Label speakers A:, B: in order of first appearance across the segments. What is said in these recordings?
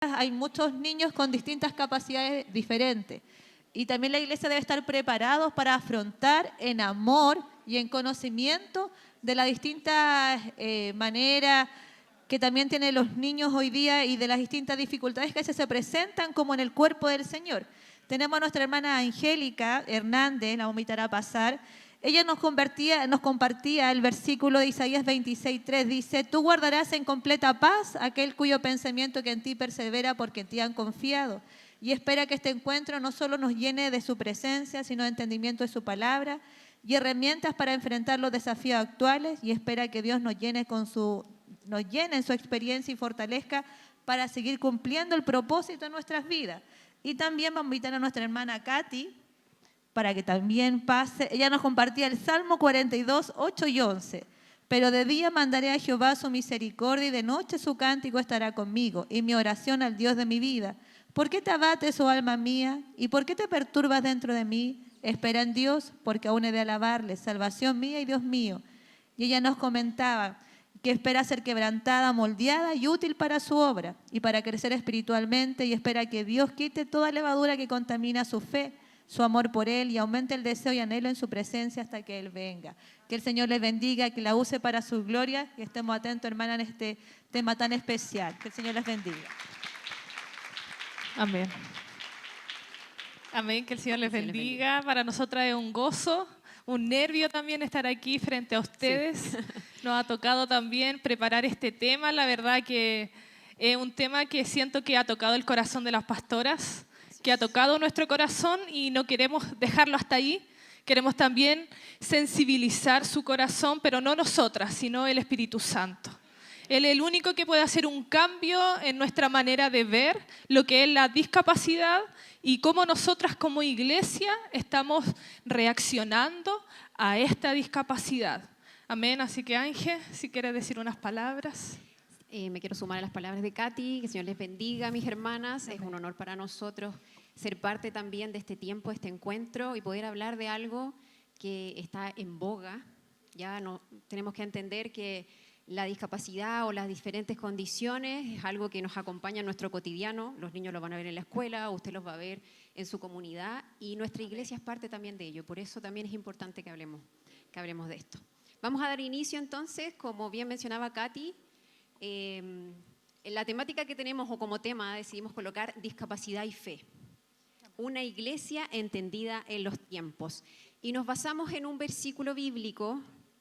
A: hay muchos niños con distintas capacidades diferentes. Y también la iglesia debe estar preparados para afrontar en amor y en conocimiento de las distintas maneras que también tienen los niños hoy día y de las distintas dificultades que se presentan como en el cuerpo del Señor. Tenemos a nuestra hermana Angélica Hernández, la vamos a invitar a pasar. Ella nos compartía el versículo de Isaías 26:3, dice: tú guardarás en completa paz aquel cuyo pensamiento que en ti persevera porque en ti han confiado. Y espera que este encuentro no solo nos llene de su presencia, sino de entendimiento de su palabra y herramientas para enfrentar los desafíos actuales, y espera que Dios nos llene en su experiencia y fortalezca para seguir cumpliendo el propósito de nuestras vidas. Y también vamos a invitar a nuestra hermana Katy para que también pase. Ella nos compartía el Salmo 42, 8 y 11. Pero de día mandaré a Jehová su misericordia y de noche su cántico estará conmigo y mi oración al Dios de mi vida. ¿Por qué te abates, oh alma mía? ¿Y por qué te perturbas dentro de mí? Espera en Dios, porque aún he de alabarle, salvación mía y Dios mío. Y ella nos comentaba que espera ser quebrantada, moldeada y útil para su obra y para crecer espiritualmente, y espera que Dios quite toda levadura que contamina su fe, su amor por Él, y aumente el deseo y anhelo en su presencia hasta que Él venga. Que el Señor les bendiga, que la use para su gloria, y estemos atentos, hermana, en este tema tan especial. Que el Señor les bendiga.
B: Amén. Amén, que el Señor les bendiga. Para nosotras es un gozo, un nervio también estar aquí frente a ustedes. Sí. Nos ha tocado también preparar este tema. La verdad que es un tema que siento que ha tocado el corazón de las pastoras, que ha tocado nuestro corazón, y no queremos dejarlo hasta ahí. Queremos también sensibilizar su corazón, pero no nosotras, sino el Espíritu Santo. Él es el único que puede hacer un cambio en nuestra manera de ver lo que es la discapacidad y cómo nosotras como iglesia estamos reaccionando a esta discapacidad. Amén. Así que Ángel, si quieres decir unas palabras.
C: Me quiero sumar a las palabras de Katy. Que el Señor les bendiga, mis hermanas. Es un honor para nosotros ser parte también de este tiempo, este encuentro, y poder hablar de algo que está en boga. Ya no, tenemos que entender que la discapacidad o las diferentes condiciones es algo que nos acompaña en nuestro cotidiano. Los niños lo van a ver en la escuela, usted los va a ver en su comunidad, y nuestra iglesia es parte también de ello. Por eso también es importante que hablemos de esto. Vamos a dar inicio entonces, como bien mencionaba Katy, en la temática que tenemos, o como tema decidimos colocar discapacidad y fe. Una iglesia entendida en los tiempos. Y nos basamos en un versículo bíblico,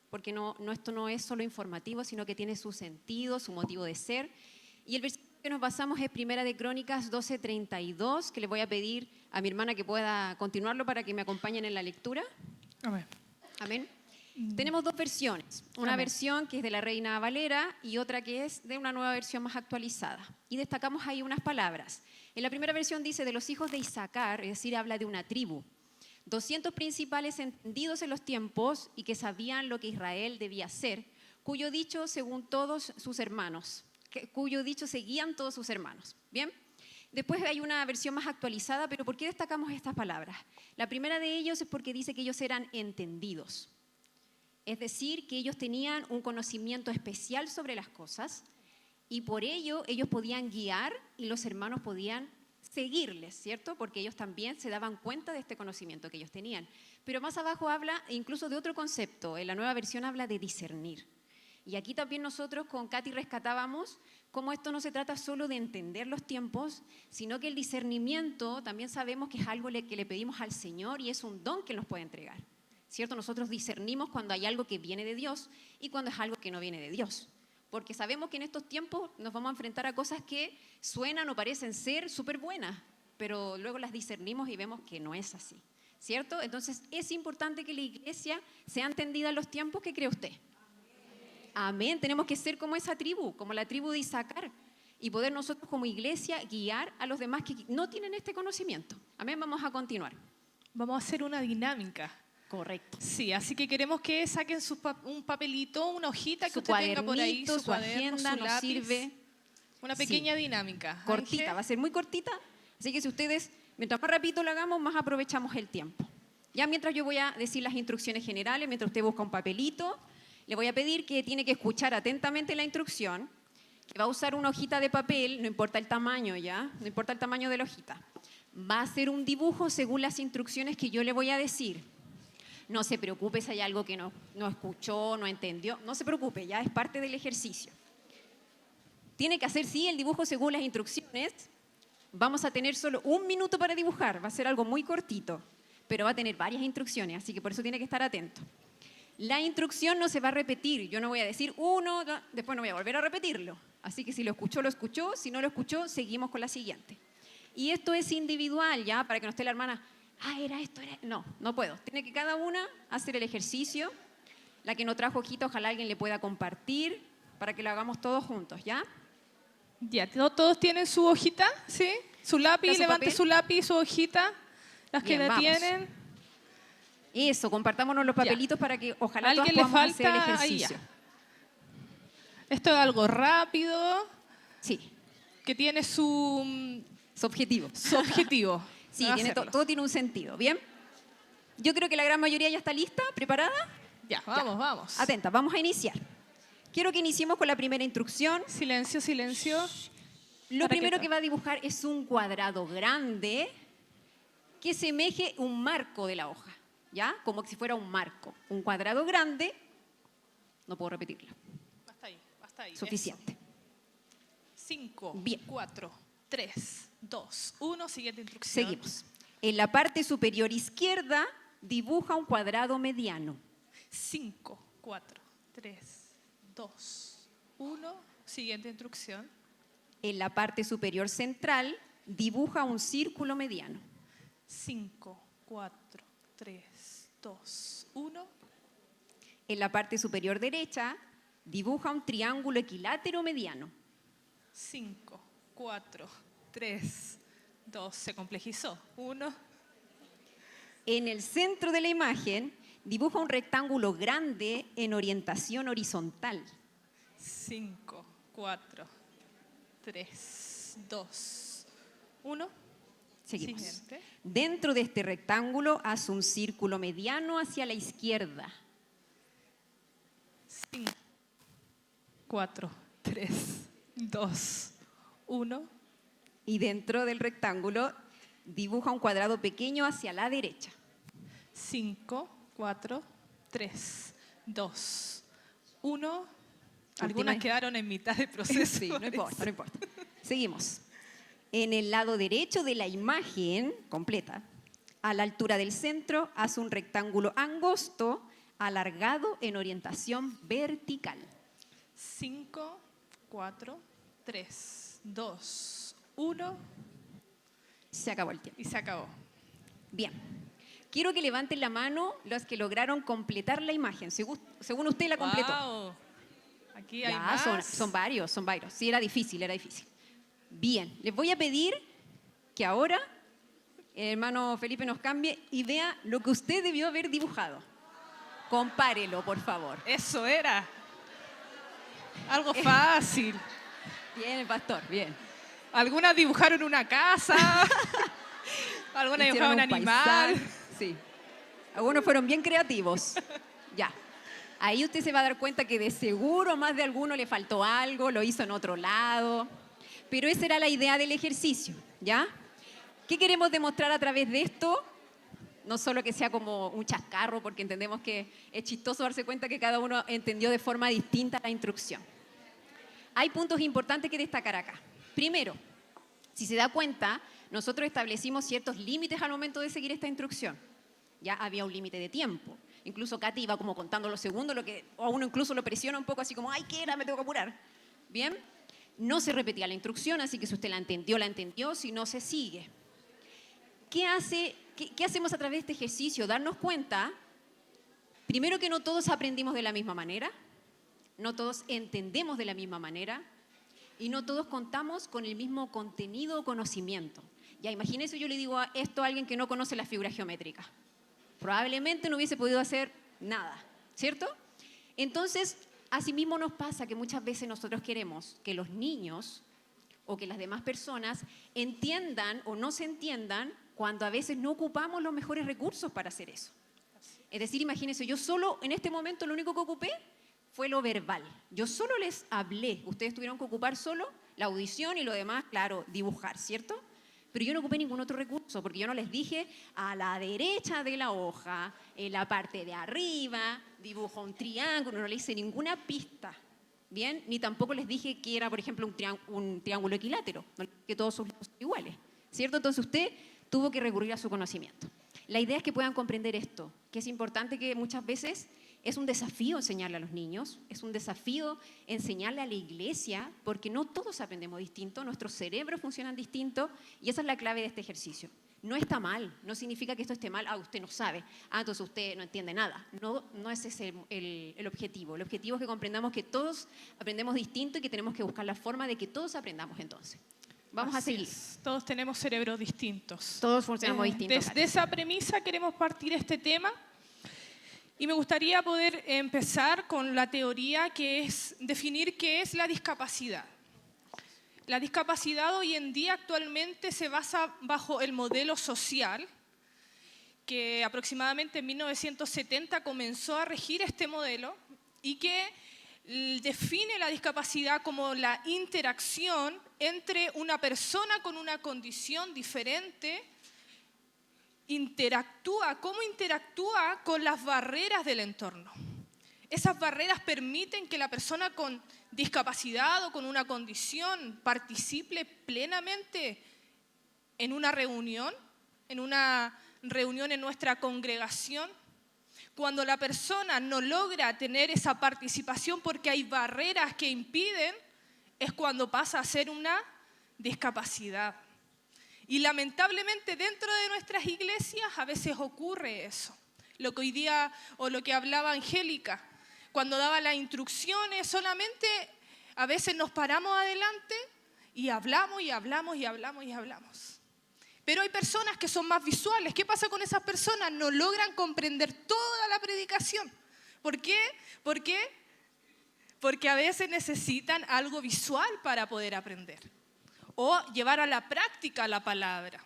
C: porque esto no es solo informativo, sino que tiene su sentido, su motivo de ser. Y el versículo que nos basamos es Primera de Crónicas 12:32, que le voy a pedir a mi hermana que pueda continuarlo para que me acompañen en la lectura.
B: Amén.
C: Amén. Tenemos dos versiones, una versión que es de la Reina Valera y otra que es de una nueva versión más actualizada. Y destacamos ahí unas palabras. En la primera versión dice: de los hijos de Isaacar, es decir, habla de una tribu. 200 principales entendidos en los tiempos y que sabían lo que Israel debía ser, cuyo dicho según todos sus hermanos, cuyo dicho seguían todos sus hermanos. Bien. Después hay una versión más actualizada, pero ¿por qué destacamos estas palabras? La primera de ellos es porque dice que ellos eran entendidos. Es decir, que ellos tenían un conocimiento especial sobre las cosas y por ello ellos podían guiar y los hermanos podían seguirles, ¿cierto? Porque ellos también se daban cuenta de este conocimiento que ellos tenían. Pero más abajo habla incluso de otro concepto. En la nueva versión habla de discernir. Y aquí también nosotros con Katy rescatábamos cómo esto no se trata solo de entender los tiempos, sino que el discernimiento también sabemos que es algo que le pedimos al Señor y es un don que nos puede entregar. ¿Cierto? Nosotros discernimos cuando hay algo que viene de Dios y cuando es algo que no viene de Dios. Porque sabemos que en estos tiempos nos vamos a enfrentar a cosas que suenan o parecen ser súper buenas, pero luego las discernimos y vemos que no es así. ¿Cierto? Entonces es importante que la iglesia sea entendida en los tiempos. ¿Qué cree usted? Amén. Tenemos que ser como esa tribu, como la tribu de Isaacar, y poder nosotros como iglesia guiar a los demás que no tienen este conocimiento. Amén. Vamos a continuar.
B: Vamos a hacer una dinámica.
C: Correcto.
B: Sí, así que queremos que saquen un papelito, una hojita que usted tenga por ahí, su cuaderno,
C: agenda,
B: su lápiz.
C: Sirve.
B: Una pequeña dinámica.
C: Cortita,
B: Ángel.
C: va a ser muy cortita. Así que si ustedes, mientras más rapidito lo hagamos, más aprovechamos el tiempo. Ya mientras yo voy a decir las instrucciones generales, mientras usted busca un papelito, le voy a pedir que tiene que escuchar atentamente la instrucción, que va a usar una hojita de papel, no importa el tamaño ya, no importa el tamaño de la hojita. Va a hacer un dibujo según las instrucciones que yo le voy a decir. No se preocupe si hay algo que no escuchó, no entendió. No se preocupe, ya es parte del ejercicio. Tiene que hacer, sí, el dibujo según las instrucciones. Vamos a tener solo 1 minuto para dibujar. Va a ser algo muy cortito, pero va a tener varias instrucciones, así que por eso tiene que estar atento. La instrucción no se va a repetir. Yo no voy a decir 1, después no voy a volver a repetirlo. Así que si lo escuchó, lo escuchó. Si no lo escuchó, seguimos con la siguiente. Y esto es individual, ¿ya? Para que no esté la hermana, era esto, era... No, no puedo. Tiene que cada una hacer el ejercicio. La que no trajo hojita, ojalá alguien le pueda compartir para que lo hagamos todos juntos, ¿ya?
B: Ya, ¿todos tienen su hojita? ¿Sí? Su lápiz,
C: ¿Su
B: levante
C: papel?
B: su lápiz, su hojita. Las que
C: Bien,
B: la
C: vamos.
B: tienen.
C: Eso, compartámonos los papelitos para que ojalá todas
B: ¿Alguien le
C: podamos hacer el
B: falta? Ahí
C: ejercicio.
B: ya. Esto es algo rápido,
C: Sí,
B: que tiene su
C: objetivo.
B: objetivo.
C: Sí,
B: Va a
C: tiene
B: hacerlo.
C: todo tiene un sentido, ¿bien? Yo creo que la gran mayoría ya está lista, preparada.
B: Ya, vamos.
C: Atenta, vamos a iniciar. Quiero que iniciemos con la primera instrucción.
B: Silencio, silencio.
C: Lo
B: ¿Para qué
C: primero
B: está?
C: que va a dibujar es un cuadrado grande que semeje un marco de la hoja, ¿ya? Como si fuera un marco. Un cuadrado grande, no puedo repetirlo,
B: Basta ahí.
C: suficiente.
B: 5,
C: Bien.
B: 4, 3, 2, 1. Siguiente instrucción.
C: Seguimos. En la parte superior izquierda dibuja un cuadrado mediano.
B: 5, 4, 3, 2, 1. Siguiente instrucción.
C: En la parte superior central dibuja un círculo mediano.
B: 5, 4, 3, 2, 1.
C: En la parte superior derecha dibuja un triángulo equilátero mediano.
B: 5, 4, 3, 2. Se complejizó. 1.
C: En el centro de la imagen dibuja un rectángulo grande en orientación horizontal.
B: 5, 4, 3, 2, 1.
C: Seguimos.
B: Siguiente.
C: Dentro de este rectángulo hace un círculo mediano hacia la izquierda.
B: 5, 4, 3, 2, 1.
C: Y dentro del rectángulo dibuja un cuadrado pequeño hacia la derecha.
B: 5, 4, 3, 2, 1. Algunas
C: Última.
B: quedaron en mitad del proceso.
C: Sí, no importa, no importa. Seguimos. En el lado derecho de la imagen completa, a la altura del centro, hace un rectángulo angosto alargado en orientación vertical.
B: 5, 4, 3, 2, 1.
C: Se acabó el tiempo.
B: Y se acabó.
C: Bien. Quiero que levanten la mano los que lograron completar la imagen. Según usted la completó.
B: Guau. Aquí hay
C: Ya,
B: más.
C: son varios. Sí, era difícil. Bien, les voy a pedir que ahora el hermano Felipe nos cambie y vea lo que usted debió haber dibujado. Compárelo, por favor.
B: Eso era. Algo fácil.
C: Bien, pastor, bien.
B: Algunas dibujaron una casa. Algunas
C: Hicieron
B: dibujaron un animal.
C: paisaje. Sí. Algunos fueron bien creativos. Ya. Ahí usted se va a dar cuenta que de seguro más de alguno le faltó algo, lo hizo en otro lado. Pero esa era la idea del ejercicio, ¿ya? ¿Qué queremos demostrar a través de esto? No solo que sea como un chascarro, porque entendemos que es chistoso darse cuenta que cada uno entendió de forma distinta la instrucción. Hay puntos importantes que destacar acá. Primero, si se da cuenta, nosotros establecimos ciertos límites al momento de seguir esta instrucción. Ya había un límite de tiempo. Incluso Katy iba como contando los segundos, o a uno incluso lo presiona un poco así como, ¡ay, qué era! Me tengo que apurar. ¿Bien? No se repetía la instrucción, así que si usted la entendió, si no, se sigue. ¿Qué hacemos a través de este ejercicio? Darnos cuenta, primero, que no todos aprendimos de la misma manera, no todos entendemos de la misma manera y no todos contamos con el mismo contenido o conocimiento. Ya, imagínese, yo le digo esto a alguien que no conoce la figura geométrica. Probablemente no hubiese podido hacer nada, ¿cierto? Entonces, asimismo nos pasa que muchas veces nosotros queremos que los niños o que las demás personas entiendan o no se entiendan cuando a veces no ocupamos los mejores recursos para hacer eso. Es decir, imagínense, yo solo en este momento lo único que ocupé fue lo verbal. Yo solo les hablé. Ustedes tuvieron que ocupar solo la audición y lo demás, claro, dibujar, ¿cierto? Pero yo no ocupé ningún otro recurso, porque yo no les dije a la derecha de la hoja, en la parte de arriba, dibujo un triángulo, no les hice ninguna pista, ¿bien? Ni tampoco les dije que era, por ejemplo, un triángulo equilátero, que todos son iguales, ¿cierto? Entonces usted tuvo que recurrir a su conocimiento. La idea es que puedan comprender esto, que es importante, que muchas veces es un desafío enseñarle a los niños, es un desafío enseñarle a la iglesia, porque no todos aprendemos distinto, nuestros cerebros funcionan distinto, y esa es la clave de este ejercicio. No está mal, no significa que esto esté mal, usted no sabe, entonces usted no entiende nada. No es ese el objetivo. El objetivo es que comprendamos que todos aprendemos distinto y que tenemos que buscar la forma de que todos aprendamos entonces. Vamos a seguir.
B: Todos tenemos cerebros distintos.
C: Todos funcionamos distintos.
B: Desde esa premisa queremos partir este tema. Y me gustaría poder empezar con la teoría, que es definir qué es la discapacidad. La discapacidad hoy en día actualmente se basa bajo el modelo social, que aproximadamente en 1970 comenzó a regir este modelo y que define la discapacidad como la interacción entre una persona con una condición diferente, cómo interactúa con las barreras del entorno. Esas barreras permiten que la persona con discapacidad o con una condición participe plenamente en una reunión en nuestra congregación. Cuando la persona no logra tener esa participación porque hay barreras que impiden, es cuando pasa a ser una discapacidad. Y lamentablemente dentro de nuestras iglesias a veces ocurre eso. Lo que hoy día, o lo que hablaba Angélica, cuando daba las instrucciones, solamente a veces nos paramos adelante y hablamos y hablamos y hablamos y hablamos. Pero hay personas que son más visuales. ¿Qué pasa con esas personas? No logran comprender toda la predicación. ¿Por qué? Porque a veces necesitan algo visual para poder aprender o llevar a la práctica la palabra.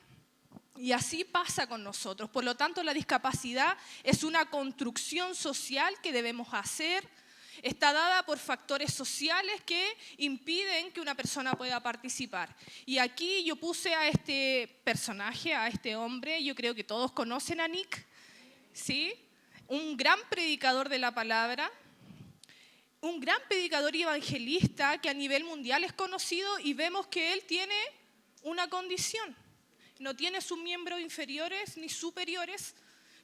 B: Y así pasa con nosotros. Por lo tanto, la discapacidad es una construcción social que debemos hacer. Está dada por factores sociales que impiden que una persona pueda participar. Y aquí yo puse a este personaje, a este hombre, yo creo que todos conocen a Nick, ¿sí? Un gran predicador de la palabra, un gran predicador y evangelista que a nivel mundial es conocido, y vemos que él tiene una condición. No tiene sus miembros inferiores ni superiores,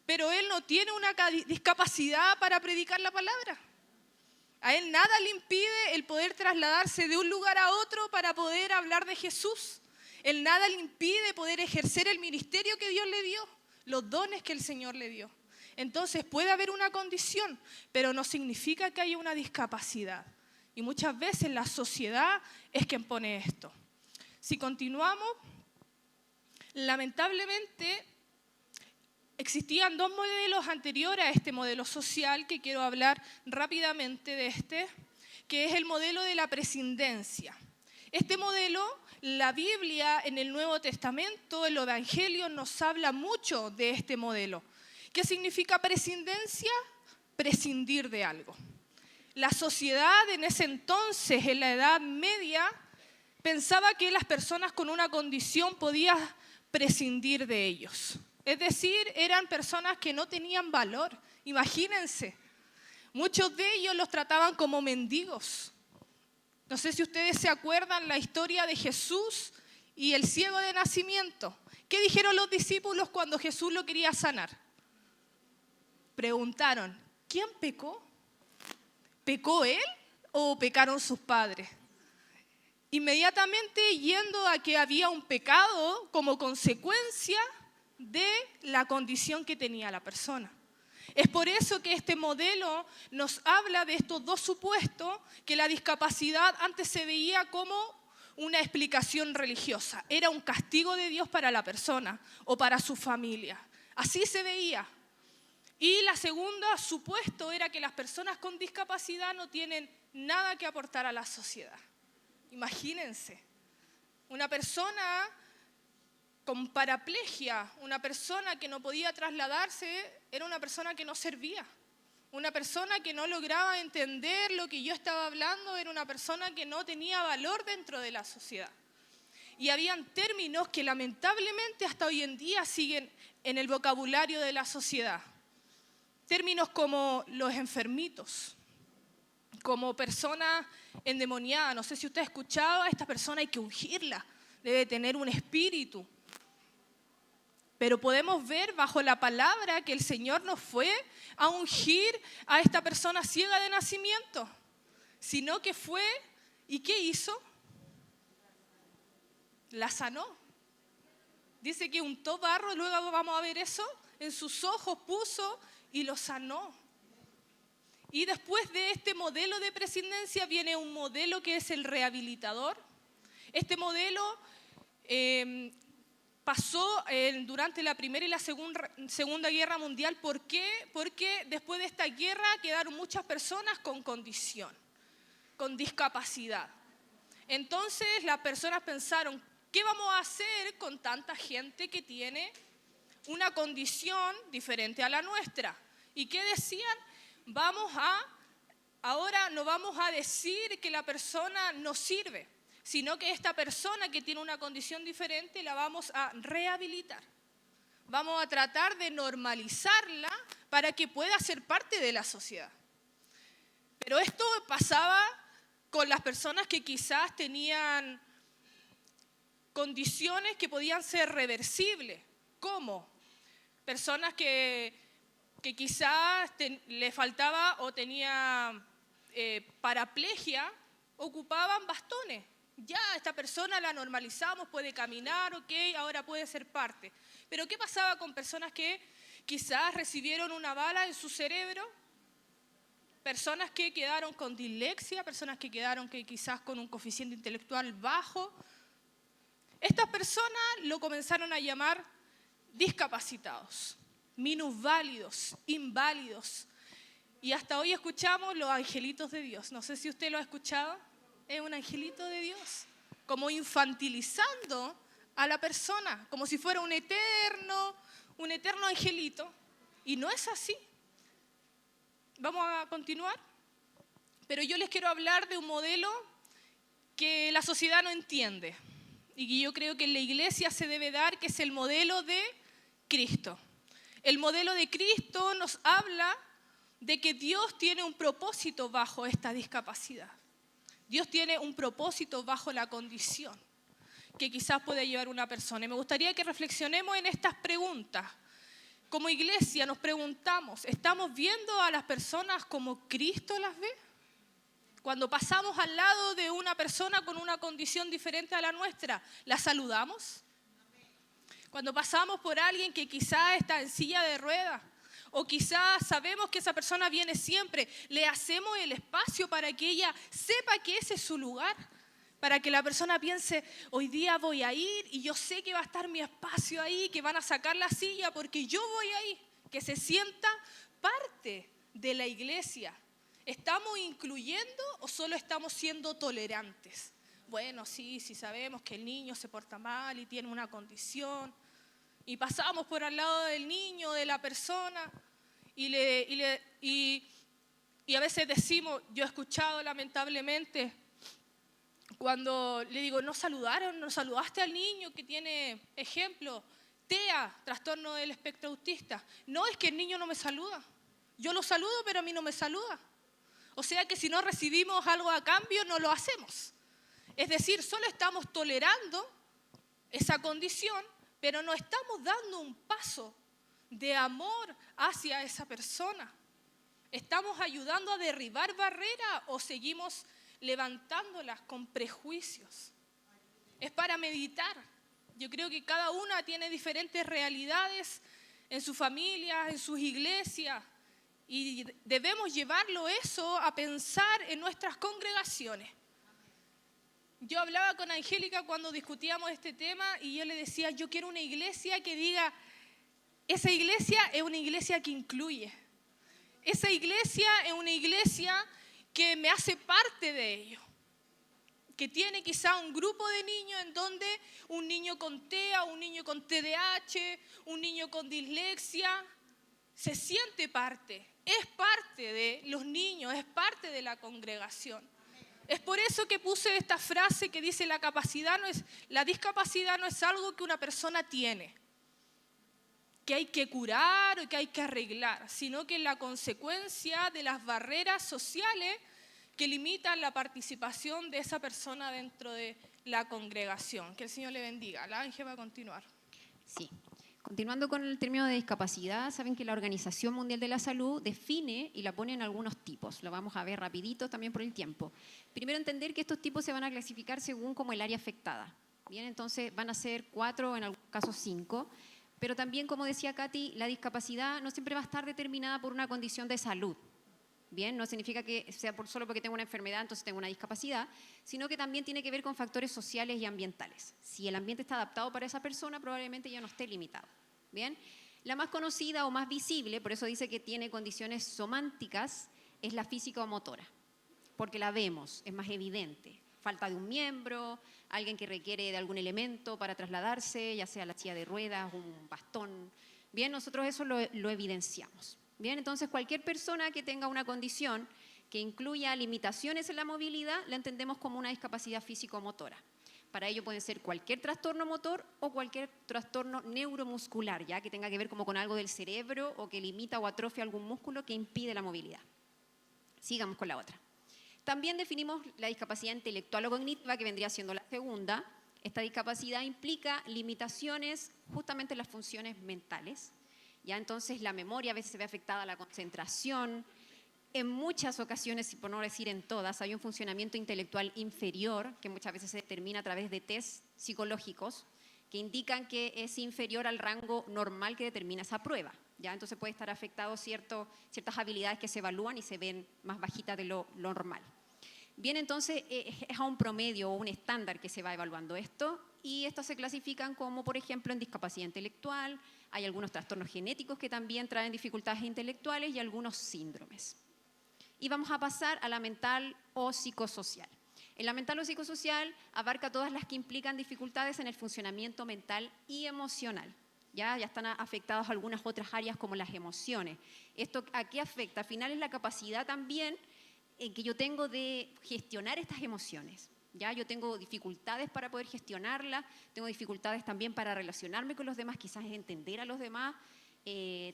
B: pero él no tiene una discapacidad para predicar la palabra. A él nada le impide el poder trasladarse de un lugar a otro para poder hablar de Jesús. Él nada le impide poder ejercer el ministerio que Dios le dio, los dones que el Señor le dio. Entonces puede haber una condición, pero no significa que haya una discapacidad. Y muchas veces la sociedad es quien pone esto. Si continuamos, lamentablemente existían dos modelos anteriores a este modelo social, que quiero hablar rápidamente de este, que es el modelo de la prescindencia. Este modelo, la Biblia en el Nuevo Testamento, el Evangelio nos habla mucho de este modelo. ¿Qué significa prescindencia? Prescindir de algo. La sociedad en ese entonces, en la Edad Media, pensaba que las personas con una condición podían prescindir de ellos. Es decir, eran personas que no tenían valor. Imagínense, muchos de ellos los trataban como mendigos. No sé si ustedes se acuerdan la historia de Jesús y el ciego de nacimiento. ¿Qué dijeron los discípulos cuando Jesús lo quería sanar? Preguntaron, ¿quién pecó? ¿Pecó él o pecaron sus padres? Inmediatamente yendo a que había un pecado como consecuencia de la condición que tenía la persona. Es por eso que este modelo nos habla de estos dos supuestos, que la discapacidad antes se veía como una explicación religiosa, era un castigo de Dios para la persona o para su familia. Así se veía. Y la segunda supuesto era que las personas con discapacidad no tienen nada que aportar a la sociedad. Imagínense, una persona con paraplegia, una persona que no podía trasladarse, era una persona que no servía. Una persona que no lograba entender lo que yo estaba hablando, era una persona que no tenía valor dentro de la sociedad. Y habían términos que lamentablemente hasta hoy en día siguen en el vocabulario de la sociedad. Términos como los enfermitos, como personas endemoniadas. No sé si usted ha escuchado, a esta persona hay que ungirla, debe tener un espíritu. Pero podemos ver bajo la palabra que el Señor no fue a ungir a esta persona ciega de nacimiento, sino que fue, ¿y qué hizo? La sanó. Dice que untó barro, luego vamos a ver eso, en sus ojos puso y lo sanó. Y después de este modelo de prescindencia viene un modelo que es el rehabilitador. Este modelo pasó durante la Primera y la Segunda Guerra Mundial. ¿Por qué? Porque después de esta guerra quedaron muchas personas con condición, con discapacidad. Entonces las personas pensaron, ¿qué vamos a hacer con tanta gente que tiene una condición diferente a la nuestra? ¿Y qué decían? Ahora no vamos a decir que la persona no sirve, sino que esta persona que tiene una condición diferente la vamos a rehabilitar. Vamos a tratar de normalizarla para que pueda ser parte de la sociedad. Pero esto pasaba con las personas que quizás tenían condiciones que podían ser reversibles. ¿Cómo? Personas que quizás le faltaba o tenía paraplegia, ocupaban bastones. Ya, esta persona la normalizamos, puede caminar, ok, ahora puede ser parte. Pero ¿qué pasaba con personas que quizás recibieron una bala en su cerebro? Personas que quedaron con dislexia, personas que quedaron quizás con un coeficiente intelectual bajo. Estas personas lo comenzaron a llamar discapacitados, minusválidos, inválidos. Y hasta hoy escuchamos los angelitos de Dios. No sé si usted lo ha escuchado. Es un angelito de Dios, como infantilizando a la persona, como si fuera un eterno angelito. Y no es así. Vamos a continuar. Pero yo les quiero hablar de un modelo que la sociedad no entiende y que yo creo que en la iglesia se debe dar, que es el modelo de Cristo. El modelo de Cristo nos habla de que Dios tiene un propósito bajo esta discapacidad. Dios tiene un propósito bajo la condición que quizás puede llevar una persona. Y me gustaría que reflexionemos en estas preguntas. Como iglesia nos preguntamos, ¿estamos viendo a las personas como Cristo las ve? Cuando pasamos al lado de una persona con una condición diferente a la nuestra, ¿la saludamos? Cuando pasamos por alguien que quizás está en silla de ruedas, o quizás sabemos que esa persona viene siempre, le hacemos el espacio para que ella sepa que ese es su lugar, para que la persona piense, hoy día voy a ir y yo sé que va a estar mi espacio ahí, que van a sacar la silla porque yo voy ahí, que se sienta parte de la iglesia. ¿Estamos incluyendo o solo estamos siendo tolerantes? Bueno, sí sabemos que el niño se porta mal y tiene una condición, y pasamos por al lado del niño, de la persona, y a veces decimos, yo he escuchado lamentablemente, cuando le digo, no saludaste al niño que tiene, ejemplo, TEA, trastorno del espectro autista. No, es que el niño no me saluda. Yo lo saludo, pero a mí no me saluda. O sea que si no recibimos algo a cambio, no lo hacemos. Es decir, solo estamos tolerando esa condición, pero no estamos dando un paso de amor hacia esa persona. ¿Estamos ayudando a derribar barreras o seguimos levantándolas con prejuicios? Es para meditar. Yo creo que cada una tiene diferentes realidades en su familia, en sus iglesias, y debemos llevarlo eso a pensar en nuestras congregaciones. Yo hablaba con Angélica cuando discutíamos este tema y yo le decía, yo quiero una iglesia que diga, esa iglesia es una iglesia que incluye. Esa iglesia es una iglesia que me hace parte de ello. Que tiene quizá un grupo de niños en donde un niño con TEA, un niño con TDAH, un niño con dislexia,
D: se siente parte, es parte de los niños, es parte de la congregación. Es por eso que puse esta frase que dice la discapacidad no es algo que una persona tiene, que hay que curar o que hay que arreglar, sino que es la consecuencia de las barreras sociales que limitan la participación de esa persona dentro de la congregación. Que el Señor le bendiga. La Ángel va a continuar.
C: Sí. Continuando con el término de discapacidad, saben que la Organización Mundial de la Salud define y la pone en algunos tipos. Lo vamos a ver rapidito también por el tiempo. Primero, entender que estos tipos se van a clasificar según como el área afectada. Bien, entonces van a ser 4, en algunos casos 5. Pero también, como decía Katy, la discapacidad no siempre va a estar determinada por una condición de salud. Bien, no significa que sea solo porque tengo una enfermedad, entonces tengo una discapacidad, sino que también tiene que ver con factores sociales y ambientales. Si el ambiente está adaptado para esa persona, probablemente ya no esté limitado. Bien, la más conocida o más visible, por eso dice que tiene condiciones sománticas, es la física o motora, porque la vemos, es más evidente. Falta de un miembro, alguien que requiere de algún elemento para trasladarse, ya sea la silla de ruedas, un bastón. Bien, nosotros eso lo evidenciamos. Bien, entonces cualquier persona que tenga una condición que incluya limitaciones en la movilidad, la entendemos como una discapacidad físico-motora. Para ello puede ser cualquier trastorno motor o cualquier trastorno neuromuscular, ya que tenga que ver como con algo del cerebro o que limita o atrofia algún músculo que impide la movilidad. Sigamos con la otra. También definimos la discapacidad intelectual o cognitiva, que vendría siendo la segunda. Esta discapacidad implica limitaciones justamente en las funciones mentales. Ya entonces la memoria a veces se ve afectada, la concentración. En muchas ocasiones, por no decir en todas, hay un funcionamiento intelectual inferior que muchas veces se determina a través de test psicológicos que indican que es inferior al rango normal que determina esa prueba. ¿Ya? Entonces puede estar afectado ciertas habilidades que se evalúan y se ven más bajitas de lo normal. Bien, entonces es a un promedio o un estándar que se va evaluando esto, y estos se clasifican como, por ejemplo, en discapacidad intelectual. Hay algunos trastornos genéticos que también traen dificultades intelectuales y algunos síndromes. Y vamos a pasar a la mental o psicosocial. En la mental o psicosocial abarca todas las que implican dificultades en el funcionamiento mental y emocional. Ya están afectadas algunas otras áreas como las emociones. ¿Esto a qué afecta? Al final es la capacidad también que yo tengo de gestionar estas emociones. ¿Ya? Yo tengo dificultades para poder gestionarlas, tengo dificultades también para relacionarme con los demás, quizás entender a los demás,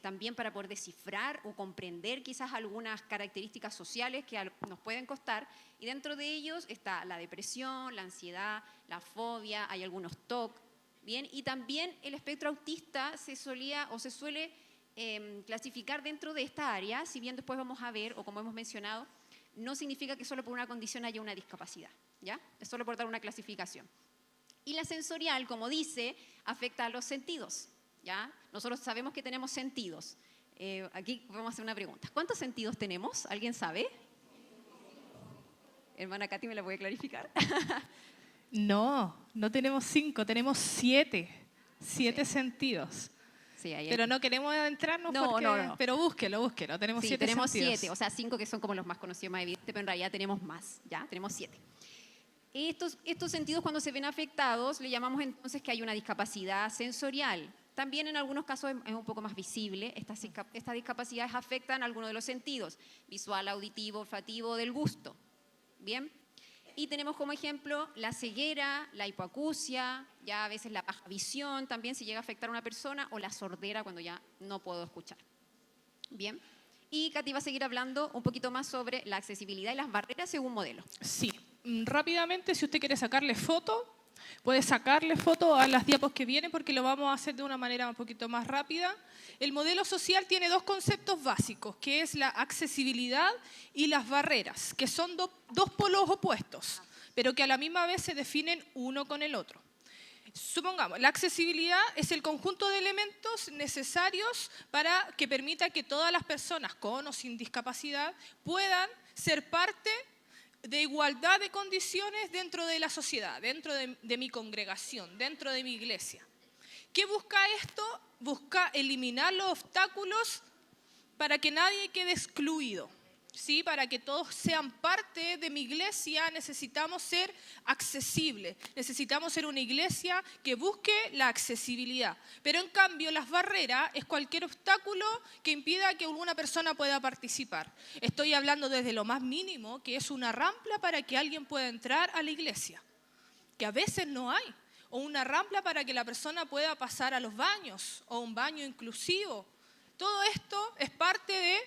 C: también para poder descifrar o comprender quizás algunas características sociales que nos pueden costar, y dentro de ellos está la depresión, la ansiedad, la fobia, hay algunos TOC, ¿bien? Y también el espectro autista se suele clasificar dentro de esta área, si bien después vamos a ver, o como hemos mencionado, no significa que solo por una condición haya una discapacidad, ¿ya? Es solo por dar una clasificación. Y la sensorial, como dice, afecta a los sentidos, ¿ya? Nosotros sabemos que tenemos sentidos. Aquí vamos a hacer una pregunta. ¿Cuántos sentidos tenemos? ¿Alguien sabe? Hermana Katy, ¿me la puede clarificar?
B: No tenemos 5, tenemos 7. 7 sentidos.
C: Sí,
B: pero no queremos adentrarnos
C: no.
B: Pero búsquelo. Tenemos 7
C: tenemos
B: sentidos.
C: 7, o sea, 5 que son como los más conocidos, más evidentes, pero en realidad tenemos más, ¿ya? Tenemos 7. Estos sentidos, cuando se ven afectados, le llamamos entonces que hay una discapacidad sensorial. También en algunos casos es un poco más visible. Estas discapacidades afectan algunos de los sentidos: visual, auditivo, olfativo, del gusto. ¿Bien? Y tenemos como ejemplo la ceguera, la hipoacusia, ya a veces la baja visión también, si llega a afectar a una persona, o la sordera cuando ya no puedo escuchar. Bien. Y Katy va a seguir hablando un poquito más sobre la accesibilidad y las barreras según modelo.
B: Sí. Rápidamente, si usted quiere sacarle foto, puede sacarle foto a las diapos que vienen, porque lo vamos a hacer de una manera un poquito más rápida. El modelo social tiene 2 conceptos básicos, que es la accesibilidad y las barreras, que son dos polos opuestos, pero que a la misma vez se definen uno con el otro. Supongamos, la accesibilidad es el conjunto de elementos necesarios para que permita que todas las personas con o sin discapacidad puedan ser parte de igualdad de condiciones dentro de la sociedad, dentro de mi congregación, dentro de mi iglesia. ¿Qué busca esto? Busca eliminar los obstáculos para que nadie quede excluido.
D: ¿sí? Para que todos sean parte de mi iglesia necesitamos ser accesibles, necesitamos ser una iglesia que busque la accesibilidad. Pero en cambio las barreras es cualquier obstáculo que impida que alguna persona pueda participar. Estoy hablando desde lo más mínimo, que es una rampa para que alguien pueda entrar a la iglesia, que a veces no hay, o una rampa para que la persona pueda pasar a los baños, o un baño inclusivo. Todo esto es parte de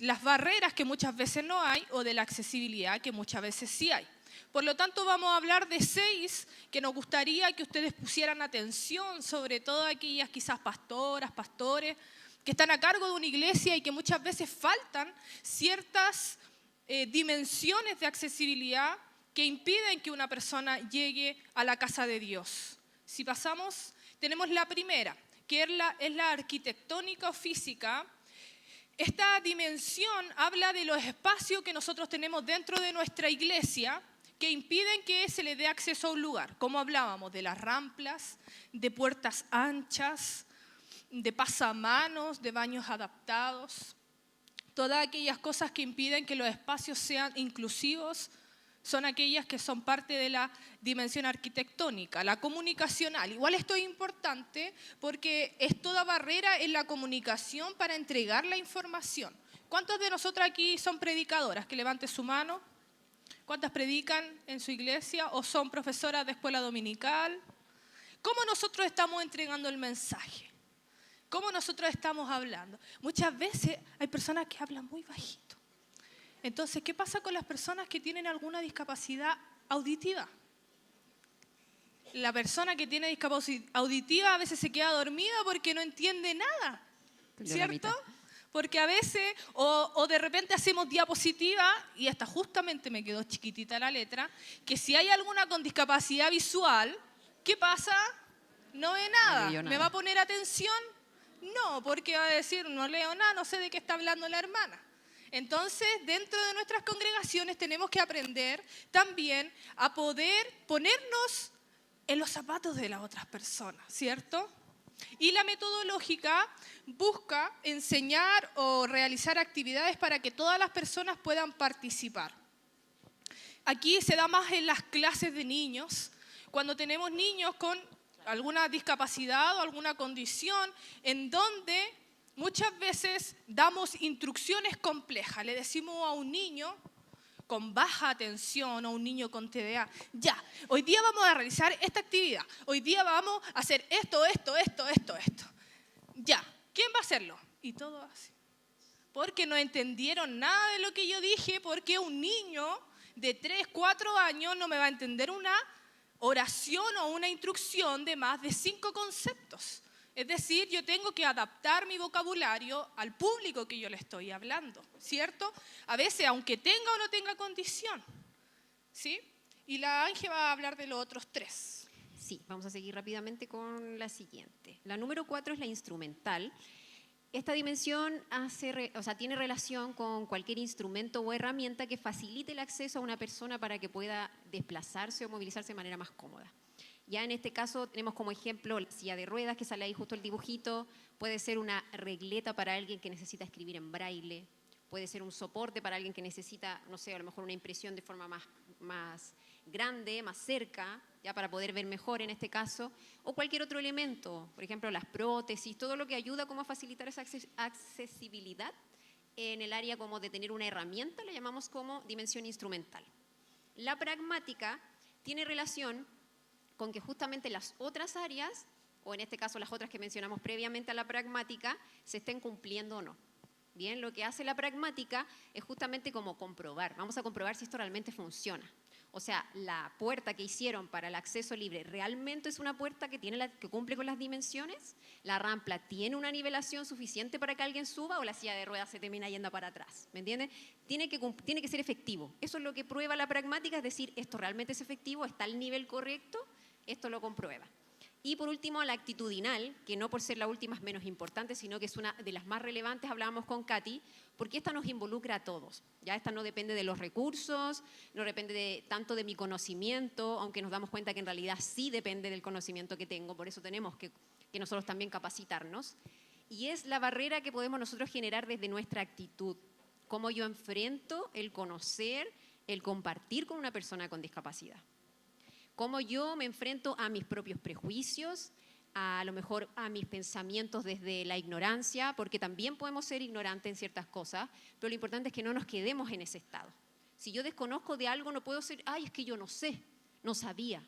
D: las barreras que muchas veces no hay o de la accesibilidad que muchas veces sí hay. Por lo tanto, vamos a hablar de 6 que nos gustaría que ustedes pusieran atención, sobre todo aquellas quizás pastoras, pastores, que están a cargo de una iglesia y que muchas veces faltan ciertas dimensiones de accesibilidad que impiden que una persona llegue a la casa de Dios. Si pasamos, tenemos la primera, que es la arquitectónica o física. Esta dimensión habla de los espacios que nosotros tenemos dentro de nuestra iglesia que impiden que se le dé acceso a un lugar. Como hablábamos de las rampas, de puertas anchas, de pasamanos, de baños adaptados. Todas aquellas cosas que impiden que los espacios sean inclusivos son aquellas que son parte de la dimensión arquitectónica. La comunicacional, igual esto es importante porque es toda barrera en la comunicación para entregar la información. ¿Cuántos de nosotros aquí son predicadoras? Que levante su mano. ¿Cuántas predican en su iglesia o son profesoras de escuela dominical? ¿Cómo nosotros estamos entregando el mensaje? ¿Cómo nosotros estamos hablando? Muchas veces hay personas que hablan muy bajito. Entonces, ¿qué pasa con las personas que tienen alguna discapacidad auditiva? La persona que tiene discapacidad auditiva a veces se queda dormida porque no entiende nada, ¿cierto? Porque a veces, o de repente hacemos diapositiva, y hasta justamente me quedó chiquitita la letra, que si hay alguna con discapacidad visual, ¿qué pasa? No ve nada. ¿Me va a poner atención? No, porque va a decir, no leo nada, no sé de qué está hablando la hermana. Entonces, dentro de nuestras congregaciones tenemos que aprender también a poder ponernos en los zapatos de las otras personas, ¿cierto? Y la metodológica busca enseñar o realizar actividades para que todas las personas puedan participar. Aquí se da más en las clases de niños, cuando tenemos niños con alguna discapacidad o alguna condición en donde muchas veces damos instrucciones complejas. Le decimos a un niño con baja atención o a un niño con TDA, ya, hoy día vamos a realizar esta actividad, hoy día vamos a hacer esto. Ya, ¿quién va a hacerlo? Y todo así. Porque no entendieron nada de lo que yo dije, porque un niño de 3, 4 años no me va a entender una oración o una instrucción de más de 5 conceptos. Es decir, yo tengo que adaptar mi vocabulario al público que yo le estoy hablando, ¿cierto? A veces, aunque tenga o no tenga condición, ¿sí? Y la Ángel va a hablar de los otros 3.
C: Sí, vamos a seguir rápidamente con la siguiente. La número 4 es la instrumental. Esta dimensión tiene relación con cualquier instrumento o herramienta que facilite el acceso a una persona para que pueda desplazarse o movilizarse de manera más cómoda. Ya en este caso tenemos como ejemplo la silla de ruedas, que sale ahí justo el dibujito, puede ser una regleta para alguien que necesita escribir en braille, puede ser un soporte para alguien que necesita, no sé, a lo mejor una impresión de forma más grande, más cerca, ya para poder ver mejor en este caso, o cualquier otro elemento, por ejemplo las prótesis, todo lo que ayuda como a facilitar esa accesibilidad en el área como de tener una herramienta, la llamamos como dimensión instrumental. La pragmática tiene relación con que justamente las otras áreas, o en este caso las otras que mencionamos previamente a la pragmática, se estén cumpliendo o no. Bien, lo que hace la pragmática es justamente como comprobar, vamos a comprobar si esto realmente funciona. O sea, la puerta que hicieron para el acceso libre, ¿realmente es una puerta que cumple con las dimensiones? ¿La rampa tiene una nivelación suficiente para que alguien suba o la silla de ruedas se termina yendo para atrás? ¿Me entienden? Tiene que ser efectivo. Eso es lo que prueba la pragmática, es decir, ¿esto realmente es efectivo? ¿Está al nivel correcto? Esto lo comprueba. Y por último, la actitudinal, que no por ser la última es menos importante, sino que es una de las más relevantes, hablábamos con Katy, porque esta nos involucra a todos. Ya esta no depende de los recursos, no depende tanto de mi conocimiento, aunque nos damos cuenta que en realidad sí depende del conocimiento que tengo, por eso tenemos que nosotros también capacitarnos. Y es la barrera que podemos nosotros generar desde nuestra actitud. cómo yo enfrento el conocer, el compartir con una persona con discapacidad. Cómo yo me enfrento a mis propios prejuicios, a lo mejor a mis pensamientos desde la ignorancia, porque también podemos ser ignorantes en ciertas cosas, pero lo importante es que no nos quedemos en ese estado. Si yo desconozco de algo, no puedo ser, ay, es que yo no sé, no sabía.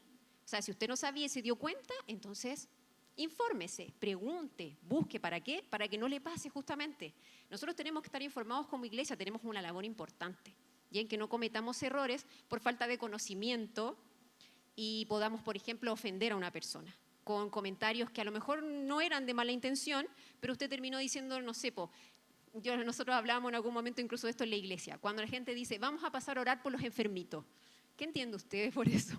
C: O sea, si usted no sabía y se dio cuenta, entonces infórmese, pregunte, busque. ¿Para qué? Para que no le pase justamente. Nosotros tenemos que estar informados como iglesia, tenemos una labor importante, y en que no cometamos errores por falta de conocimiento y podamos, por ejemplo, ofender a una persona con comentarios que a lo mejor no eran de mala intención, pero usted terminó diciendo, no sé, nosotros hablábamos en algún momento incluso de esto en la iglesia, cuando la gente dice, vamos a pasar a orar por los enfermitos. ¿Qué entiende usted por eso?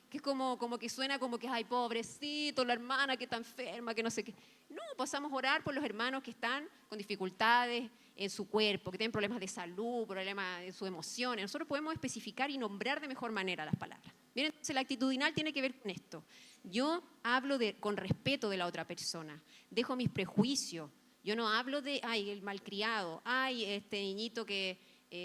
C: Que es como que suena como que, ay, pobrecito, la hermana que está enferma, que no sé qué. No, pasamos a orar por los hermanos que están con dificultades en su cuerpo, que tienen problemas de salud, problemas en sus emociones. Nosotros podemos especificar y nombrar de mejor manera las palabras. Bien, entonces la actitudinal tiene que ver con esto. Yo hablo con respeto de la otra persona, dejo mis prejuicios. Yo no hablo de, ay, el malcriado, ay, este niñito que,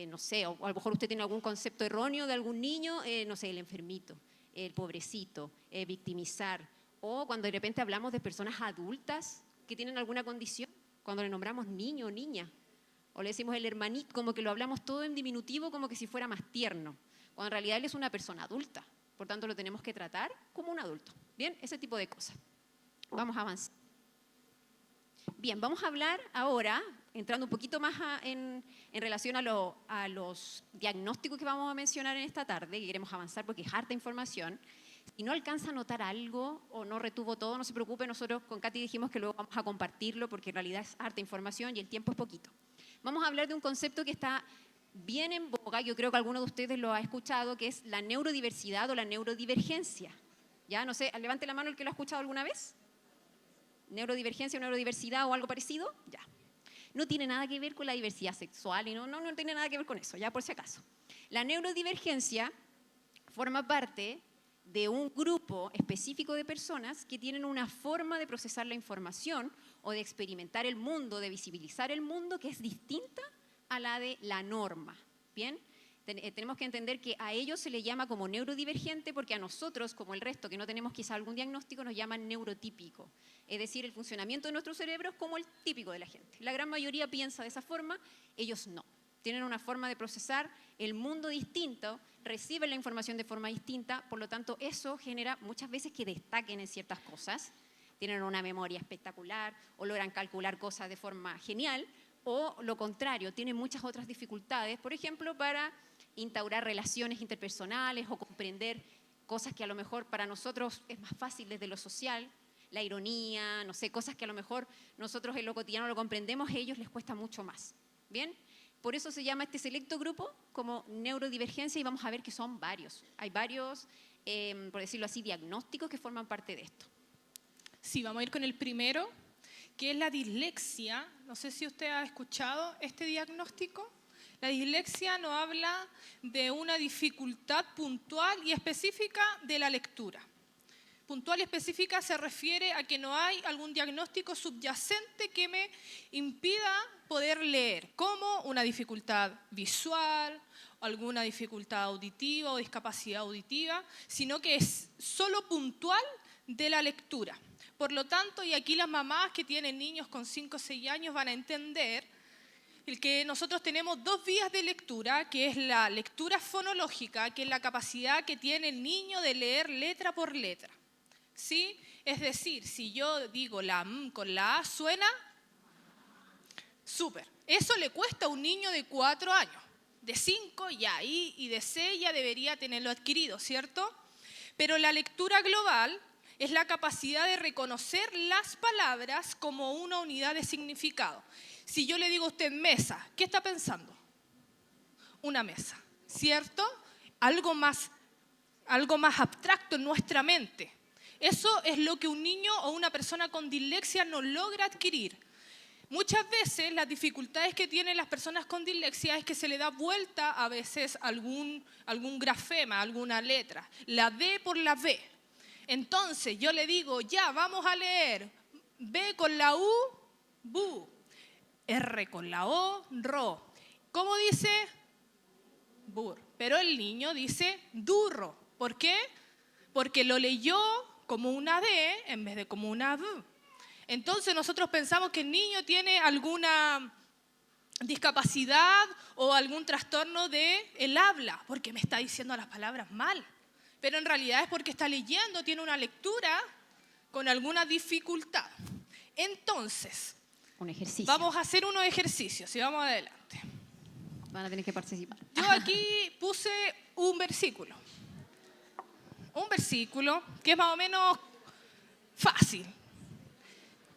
C: no sé, o a lo mejor usted tiene algún concepto erróneo de algún niño, no sé, el enfermito, el pobrecito, victimizar. O cuando de repente hablamos de personas adultas que tienen alguna condición, cuando le nombramos niño o niña, o le decimos el hermanito, como que lo hablamos todo en diminutivo, como que si fuera más tierno, cuando en realidad él es una persona adulta, por tanto lo tenemos que tratar como un adulto. Bien, ese tipo de cosas. Vamos a avanzar. Bien, vamos a hablar ahora, entrando un poquito más en relación a los diagnósticos que vamos a mencionar en esta tarde, que queremos avanzar porque es harta información. Si no alcanza a notar algo o no retuvo todo, no se preocupe, nosotros con Katy dijimos que luego vamos a compartirlo porque en realidad es harta información y el tiempo es poquito. Vamos a hablar de un concepto que está bien en boga, yo creo que alguno de ustedes lo ha escuchado, que es la neurodiversidad o la neurodivergencia. ¿Ya? No sé, levante la mano el que lo ha escuchado alguna vez. Neurodivergencia o neurodiversidad o algo parecido, ya. No tiene nada que ver con la diversidad sexual y no tiene nada que ver con eso, ya por si acaso. La neurodivergencia forma parte de un grupo específico de personas que tienen una forma de procesar la información o de experimentar el mundo, de visibilizar el mundo que es distinta a la de la norma. ¿Bien? Tenemos que entender que a ellos se les llama como neurodivergente porque a nosotros, como el resto que no tenemos quizá algún diagnóstico, nos llaman neurotípico. Es decir, el funcionamiento de nuestro cerebro es como el típico de la gente. La gran mayoría piensa de esa forma, ellos no. Tienen una forma de procesar el mundo distinto, reciben la información de forma distinta, por lo tanto eso genera muchas veces que destaquen en ciertas cosas, tienen una memoria espectacular o logran calcular cosas de forma genial, o lo contrario, tienen muchas otras dificultades, por ejemplo, para instaurar relaciones interpersonales o comprender cosas que a lo mejor para nosotros es más fácil desde lo social, la ironía, no sé, cosas que a lo mejor nosotros en lo cotidiano lo comprendemos, a ellos les cuesta mucho más. ¿Bien? Por eso se llama este selecto grupo como neurodivergencia y vamos a ver que son varios. Hay varios, por decirlo así, diagnósticos que forman parte de esto.
D: Sí, vamos a ir con el primero, que es la dislexia. No sé si usted ha escuchado este diagnóstico. La dislexia nos habla de una dificultad puntual y específica de la lectura. Puntual y específica se refiere a que no hay algún diagnóstico subyacente que me impida poder leer, como una dificultad visual, alguna dificultad auditiva o discapacidad auditiva, sino que es solo puntual de la lectura. Por lo tanto, y aquí las mamás que tienen niños con 5 o 6 años van a entender que nosotros tenemos 2 vías de lectura, que es la lectura fonológica, que es la capacidad que tiene el niño de leer letra por letra. ¿Sí? Es decir, si yo digo la M con la A, ¿suena? Súper. Eso le cuesta a un niño de 4 años. De 5 ya, y de 6 ya debería tenerlo adquirido, ¿cierto? Pero la lectura global es la capacidad de reconocer las palabras como una unidad de significado. Si yo le digo a usted mesa, ¿qué está pensando? Una mesa, ¿cierto? Algo más abstracto en nuestra mente. Eso es lo que un niño o una persona con dislexia no logra adquirir. Muchas veces las dificultades que tienen las personas con dislexia es que se le da vuelta a veces algún grafema, alguna letra. La D por la B. Entonces yo le digo, ya, vamos a leer B con la U, bu. R con la O, ro. ¿Cómo dice? Burro. Pero el niño dice durro. ¿Por qué? Porque lo leyó como una D en vez de como una D. Entonces nosotros pensamos que el niño tiene alguna discapacidad o algún trastorno del habla, porque me está diciendo las palabras mal. Pero en realidad es porque está leyendo, tiene una lectura con alguna dificultad. Entonces,
C: Un ejercicio.
D: vamos a hacer unos ejercicios y vamos adelante.
C: Van a tener que participar.
D: Yo aquí puse un versículo. Un versículo que es más o menos fácil.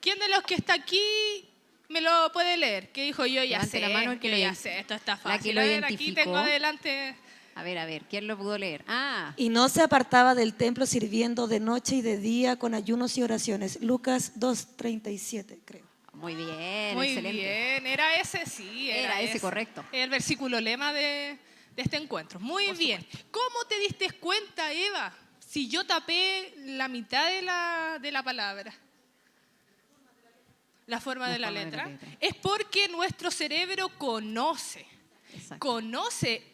D: ¿Quién de los que está aquí me lo puede leer? ¿Qué dijo? Yo ya
C: Levante
D: sé,
C: la mano el que
D: yo
C: lo
D: ya
C: ident-
D: sé, esto está
C: la
D: fácil.
C: que lo
D: A ver, aquí
C: identificó.
D: tengo adelante.
C: A ver, ¿quién lo pudo leer? Ah,
E: Y no se apartaba del templo sirviendo de noche y de día con ayunos y oraciones. Lucas 2:37, creo.
C: muy bien,
D: Muy
C: excelente.
D: bien, era ese, sí.
C: Era ese, correcto.
D: El versículo lema de este encuentro. Muy bien. ¿Cómo te diste cuenta, Eva, si yo tapé la mitad de la palabra? La forma de la letra. Es porque nuestro cerebro conoce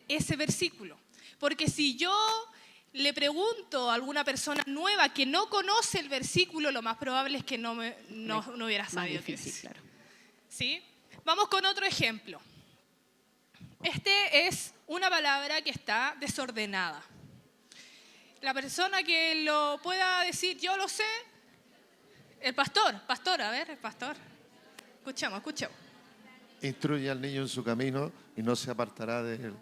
D: ese versículo. Porque si yo le pregunto a alguna persona nueva que no conoce el versículo, lo más probable es que no hubiera
C: Más
D: sabido qué
C: difícil,
D: es.
C: claro.
D: ¿Sí? Vamos con otro ejemplo. Este es una palabra que está desordenada. La persona que lo pueda decir, yo lo sé, el pastor, a ver, el pastor. Escuchamos.
F: Instruye al niño en su camino y no se apartará de él.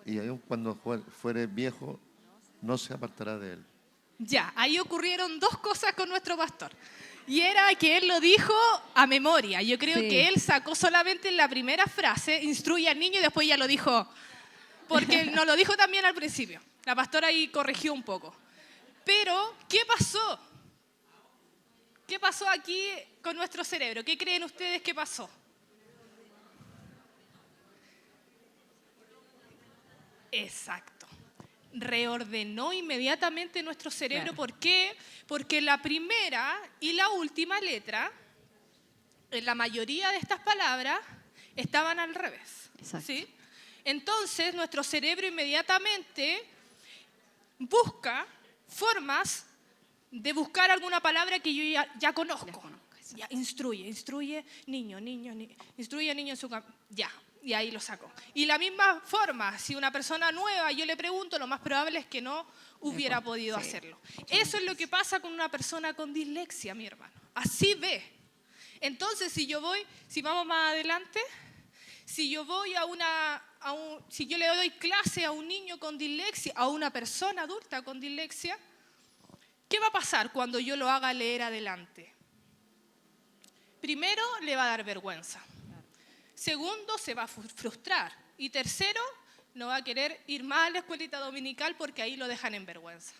F: Y aun cuando fuere viejo, no se apartará de él.
D: Ya, ahí ocurrieron dos cosas con nuestro pastor. Y era que él lo dijo a memoria. Yo creo
C: Sí.
D: que él sacó solamente la primera frase, instruye al niño, y después ya lo dijo, porque no lo dijo también al principio. La pastora ahí corrigió un poco. Pero, ¿qué pasó? ¿Qué pasó aquí con nuestro cerebro? ¿Qué creen ustedes que pasó? Exacto. Reordenó inmediatamente nuestro cerebro.
C: Claro.
D: ¿Por qué? Porque la primera y la última letra, en la mayoría de estas palabras, estaban al revés.
C: Exacto.
D: ¿Sí? Entonces, nuestro cerebro inmediatamente busca formas de buscar alguna palabra que yo ya conozco. Ya, instruye, niño, instruye niño en su camino. Ya, y ahí lo saco. Y la misma forma, si una persona nueva yo le pregunto, lo más probable es que no hubiera podido hacerlo. Eso es lo que pasa con una persona con dislexia, mi hermano. Así ve. Entonces, si vamos más adelante, si yo voy si yo le doy clase a un niño con dislexia, a una persona adulta con dislexia, ¿qué va a pasar cuando yo lo haga leer adelante? Primero, le va a dar vergüenza. Segundo, se va a frustrar. Y tercero, no va a querer ir más a la escuelita dominical porque ahí lo dejan en vergüenza.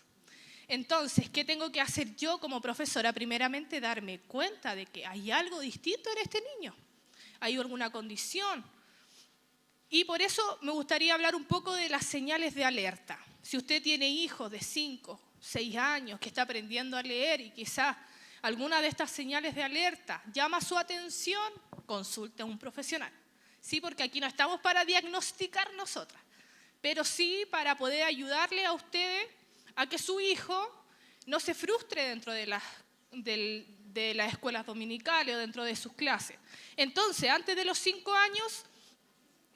D: Entonces, ¿qué tengo que hacer yo como profesora? Primeramente, darme cuenta de que hay algo distinto en este niño. Hay alguna condición. Y por eso me gustaría hablar un poco de las señales de alerta. Si usted tiene hijos de 5, 6 años que está aprendiendo a leer y quizás alguna de estas señales de alerta llama su atención, consulte a un profesional. Sí, porque aquí no estamos para diagnosticar nosotras, pero sí para poder ayudarle a ustedes a que su hijo no se frustre dentro de las escuelas dominicales o dentro de sus clases. Entonces, antes de los 5 años,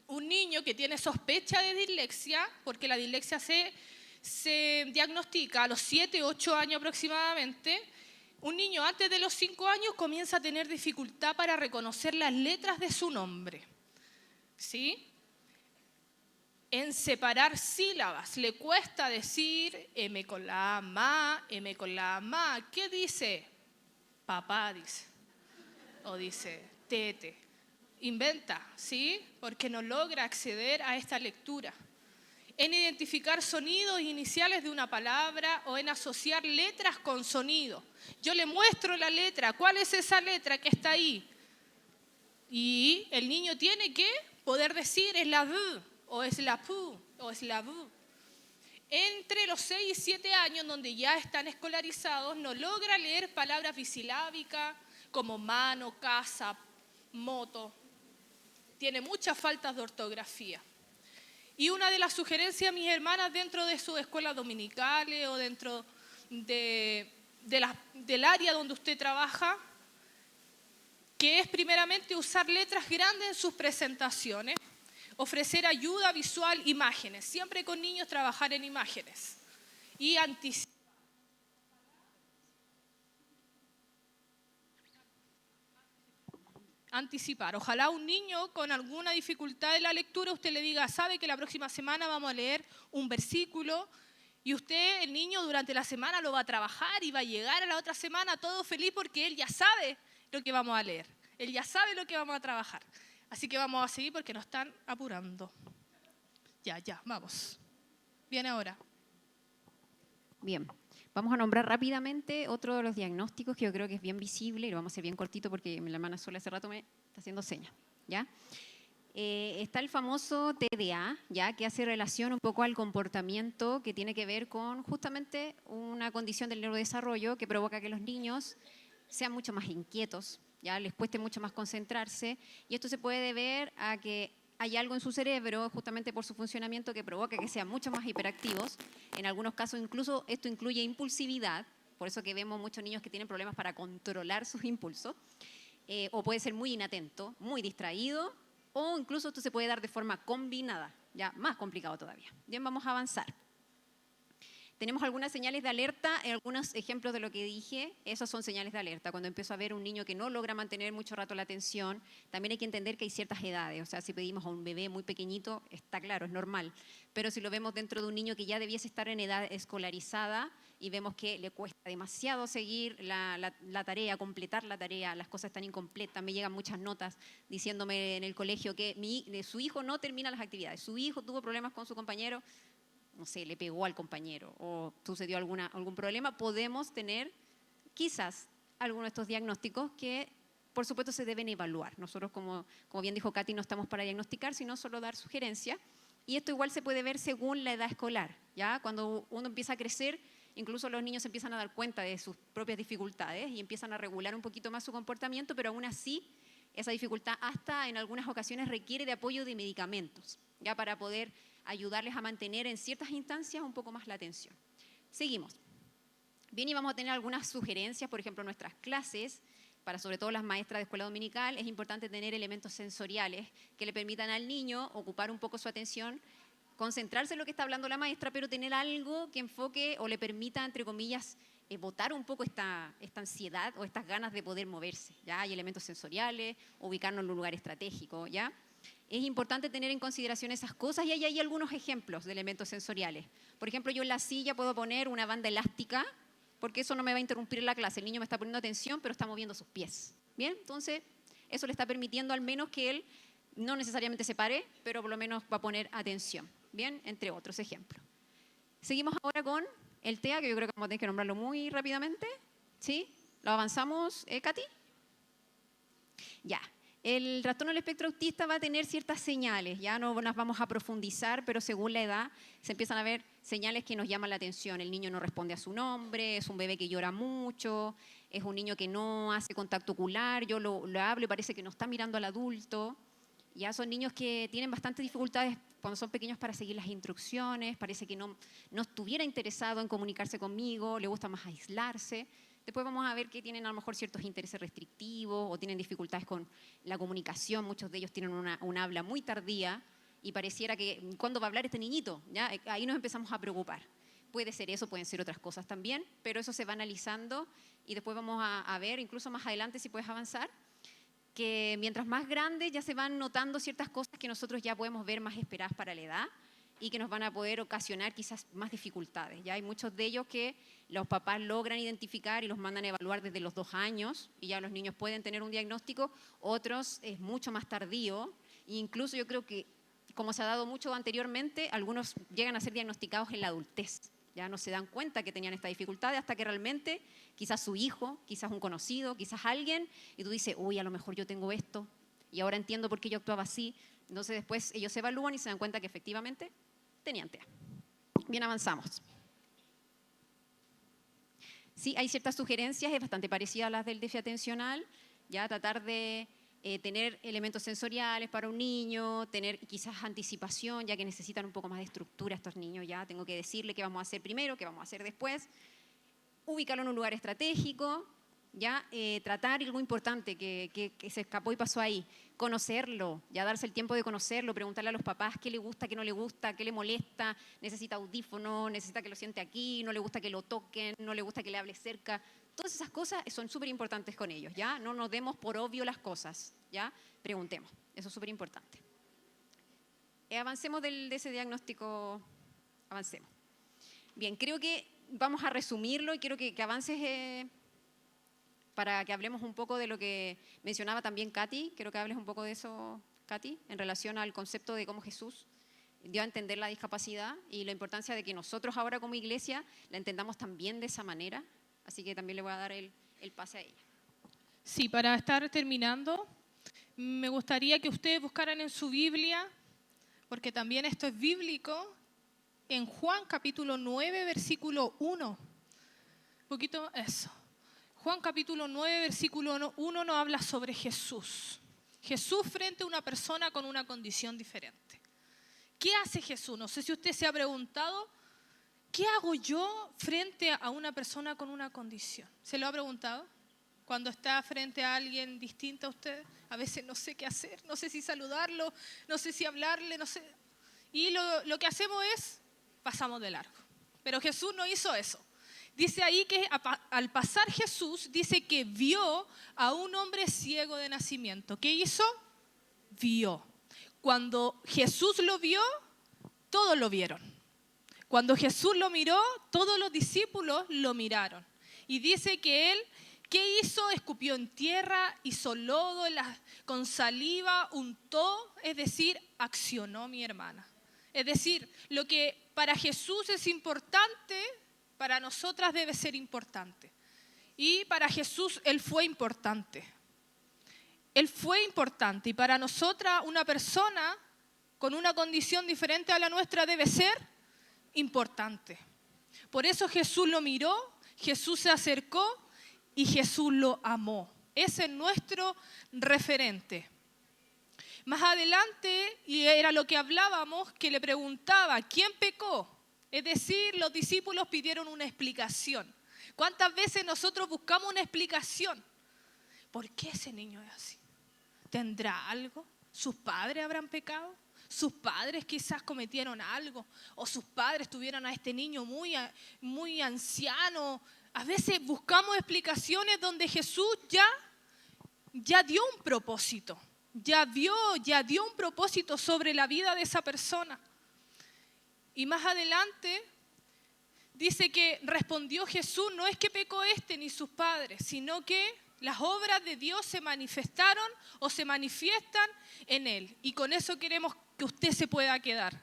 D: un niño que tiene sospecha de dislexia, porque la dislexia se diagnostica a los 7, 8 años aproximadamente, un niño antes de los 5 años comienza a tener dificultad para reconocer las letras de su nombre. ¿Sí? En separar sílabas. Le cuesta decir M con la A, ma, M con la A, ma. ¿Qué dice? Papá, dice. O dice tete. Inventa, ¿sí? Porque no logra acceder a esta lectura. En identificar sonidos iniciales de una palabra o en asociar letras con sonido. Yo le muestro la letra, ¿cuál es esa letra que está ahí? Y el niño tiene que poder decir es la V, o es la PU, o es la V. Entre los 6 y 7 años, donde ya están escolarizados, no logra leer palabras bisilábicas como mano, casa, moto. tiene muchas faltas de ortografía. Y una de las sugerencias a mis hermanas dentro de sus escuelas dominicales o dentro del área donde usted trabaja, que es primeramente usar letras grandes en sus presentaciones, ofrecer ayuda visual, imágenes, siempre con niños trabajar en imágenes y anticipar. Ojalá un niño con alguna dificultad de la lectura, usted le diga, sabe que la próxima semana vamos a leer un versículo y usted, el niño, durante la semana lo va a trabajar y va a llegar a la otra semana todo feliz porque él ya sabe lo que vamos a leer. Él ya sabe lo que vamos a trabajar. Así que vamos a seguir porque nos están apurando. Ya, vamos. Viene ahora.
C: Bien, vamos a nombrar rápidamente otro de los diagnósticos que yo creo que es bien visible y lo vamos a hacer bien cortito porque mi hermana Sola hace rato me está haciendo señas, ¿ya? Está el famoso TDA, ¿ya? Que hace relación un poco al comportamiento que tiene que ver con justamente una condición del neurodesarrollo que provoca que los niños sean mucho más inquietos, ¿ya? Les cueste mucho más concentrarse y esto se puede deber a que hay algo en su cerebro, justamente por su funcionamiento, que provoca que sean mucho más hiperactivos. En algunos casos incluso esto incluye impulsividad, por eso que vemos muchos niños que tienen problemas para controlar sus impulsos, o puede ser muy inatento, muy distraído, o incluso esto se puede dar de forma combinada, ya más complicado todavía. Bien, vamos a avanzar. Tenemos algunas señales de alerta, algunos ejemplos de lo que dije, esas son señales de alerta. Cuando empiezo a ver un niño que no logra mantener mucho rato la atención, también hay que entender que hay ciertas edades, o sea, si pedimos a un bebé muy pequeñito, está claro, es normal, pero si lo vemos dentro de un niño que ya debiese estar en edad escolarizada y vemos que le cuesta demasiado seguir la tarea, completar la tarea, las cosas están incompletas, me llegan muchas notas diciéndome en el colegio que su hijo no termina las actividades, su hijo tuvo problemas con su compañero, no sé, le pegó al compañero o sucedió algún problema, podemos tener quizás algunos de estos diagnósticos que por supuesto se deben evaluar. Nosotros, como bien dijo Katy, no estamos para diagnosticar, sino solo dar sugerencias. Y esto igual se puede ver según la edad escolar, ¿ya? Cuando uno empieza a crecer, incluso los niños empiezan a dar cuenta de sus propias dificultades y empiezan a regular un poquito más su comportamiento, pero aún así esa dificultad hasta en algunas ocasiones requiere de apoyo de medicamentos, ya para poder ayudarles a mantener en ciertas instancias un poco más la atención. Seguimos. Bien, y vamos a tener algunas sugerencias, por ejemplo, en nuestras clases, para sobre todo las maestras de escuela dominical, es importante tener elementos sensoriales que le permitan al niño ocupar un poco su atención, concentrarse en lo que está hablando la maestra, pero tener algo que enfoque o le permita, entre comillas, botar un poco esta ansiedad o estas ganas de poder moverse. ¿Ya? Hay elementos sensoriales, ubicarnos en un lugar estratégico, ¿ya? Es importante tener en consideración esas cosas y hay algunos ejemplos de elementos sensoriales. Por ejemplo, yo en la silla puedo poner una banda elástica porque eso no me va a interrumpir la clase. El niño me está poniendo atención, pero está moviendo sus pies. Bien, entonces eso le está permitiendo al menos que él no necesariamente se pare, pero por lo menos va a poner atención. Bien, entre otros ejemplos. Seguimos ahora con el TEA, que yo creo que vamos a tener que nombrarlo muy rápidamente. ¿Sí? ¿Lo avanzamos, Katy? Ya. El trastorno del espectro autista va a tener ciertas señales, ya no las vamos a profundizar, pero según la edad se empiezan a ver señales que nos llaman la atención. El niño no responde a su nombre, es un bebé que llora mucho, es un niño que no hace contacto ocular, yo lo hablo y parece que no está mirando al adulto. Ya son niños que tienen bastantes dificultades cuando son pequeños para seguir las instrucciones, parece que no estuviera interesado en comunicarse conmigo, le gusta más aislarse. Después vamos a ver que tienen a lo mejor ciertos intereses restrictivos o tienen dificultades con la comunicación. Muchos de ellos tienen una habla muy tardía y pareciera que, ¿cuándo va a hablar este niñito? ¿Ya? Ahí nos empezamos a preocupar. Puede ser eso, pueden ser otras cosas también, pero eso se va analizando y después vamos a ver, incluso más adelante si puedes avanzar, que mientras más grandes ya se van notando ciertas cosas que nosotros ya podemos ver más esperadas para la edad y que nos van a poder ocasionar quizás más dificultades. Ya hay muchos de ellos que los papás logran identificar y los mandan a evaluar desde los 2 años y ya los niños pueden tener un diagnóstico, otros es mucho más tardío e incluso yo creo que, como se ha dado mucho anteriormente, algunos llegan a ser diagnosticados en la adultez. Ya no se dan cuenta que tenían esta dificultad hasta que realmente quizás su hijo, quizás un conocido, quizás alguien, y tú dices, uy, a lo mejor yo tengo esto y ahora entiendo por qué yo actuaba así. Entonces después ellos se evalúan y se dan cuenta que efectivamente tenían TEA. Bien, avanzamos. Sí, hay ciertas sugerencias, es bastante parecida a las del déficit atencional, ya tratar de tener elementos sensoriales para un niño, tener quizás anticipación, ya que necesitan un poco más de estructura estos niños, ya tengo que decirle qué vamos a hacer primero, qué vamos a hacer después, ubicarlo en un lugar estratégico, ya tratar algo importante que se escapó y pasó ahí, conocerlo, ya darse el tiempo de conocerlo, preguntarle a los papás qué le gusta, qué no le gusta, qué le molesta, necesita audífono, necesita que lo siente aquí, no le gusta que lo toquen, no le gusta que le hable cerca. Todas esas cosas son súper importantes con ellos, ¿ya? No nos demos por obvio las cosas, ¿ya? Preguntemos, eso es súper importante. Avancemos de ese diagnóstico, avancemos. Bien, creo que vamos a resumirlo y quiero que avances para que hablemos un poco de lo que mencionaba también Katy. Quiero que hables un poco de eso, Katy, en relación al concepto de cómo Jesús dio a entender la discapacidad y la importancia de que nosotros ahora como iglesia la entendamos también de esa manera. Así que también le voy a dar el pase a ella.
B: Sí, para estar terminando, me gustaría que ustedes buscaran en su Biblia, porque también esto es bíblico, en Juan capítulo 9, versículo 1. Un poquito eso. Juan capítulo 9, versículo 1 nos habla sobre Jesús. Jesús frente a una persona con una condición diferente. ¿Qué hace Jesús? No sé si usted se ha preguntado, ¿qué hago yo frente a una persona con una condición? ¿Se lo ha preguntado? Cuando está frente a alguien distinto a usted, a veces no sé qué hacer, no sé si saludarlo, no sé si hablarle, no sé. Y lo que hacemos es, pasamos de largo. Pero Jesús no hizo eso. Dice ahí que al pasar Jesús, dice que vio a un hombre ciego de nacimiento. ¿Qué hizo? Vio. Cuando Jesús lo vio, todos lo vieron. Cuando Jesús lo miró, todos los discípulos lo miraron. Y dice que él, ¿qué hizo? Escupió en tierra, hizo lodo, con saliva untó, es decir, accionó, mi hermana. Es decir, lo que para Jesús es importante, para nosotras debe ser importante. Y para Jesús Él fue importante. Él fue importante. Y para nosotras, una persona con una condición diferente a la nuestra debe ser importante. Por eso Jesús lo miró, Jesús se acercó y Jesús lo amó. Ese es nuestro referente. Más adelante, y era lo que hablábamos, que le preguntaba, ¿quién pecó? Es decir, los discípulos pidieron una explicación. ¿Cuántas veces nosotros buscamos una explicación? ¿Por qué ese niño es así? ¿Tendrá algo? ¿Sus padres habrán pecado? ¿Sus padres quizás cometieron algo? ¿O sus padres tuvieron a este niño muy anciano? A veces buscamos explicaciones donde Jesús ya dio un propósito. Ya dio un propósito sobre la vida de esa persona. Y más adelante dice que respondió Jesús, no es que pecó este ni sus padres, sino que las obras de Dios se manifestaron o se manifiestan en él. Y con eso queremos que usted se pueda quedar.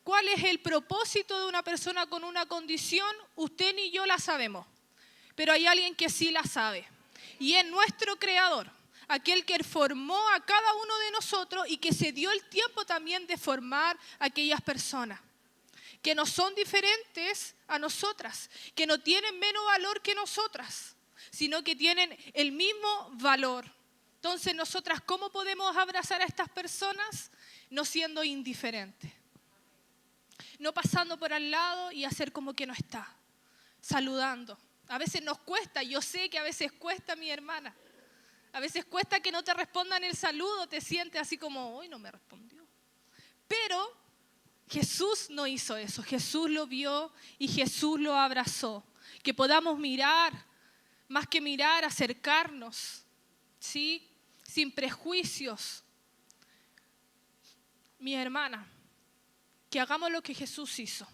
B: ¿Cuál es el propósito de una persona con una condición? Usted ni yo la sabemos, pero hay alguien que sí la sabe. Y es nuestro Creador, aquel que formó a cada uno de nosotros y que se dio el tiempo también de formar a aquellas personas que no son diferentes a nosotras, que no tienen menos valor que nosotras, sino que tienen el mismo valor. Entonces, nosotras, ¿cómo podemos abrazar a estas personas? No siendo indiferentes, no pasando por al lado y hacer como que no está, saludando. A veces nos cuesta, yo sé que a veces cuesta, mi hermana. A veces cuesta que no te respondan el saludo, te sientes así como, hoy no me respondió. Pero Jesús no hizo eso, Jesús lo vio y Jesús lo abrazó. Que podamos mirar, más que mirar, acercarnos, ¿sí? Sin prejuicios. Mi hermana, que hagamos lo que Jesús hizo,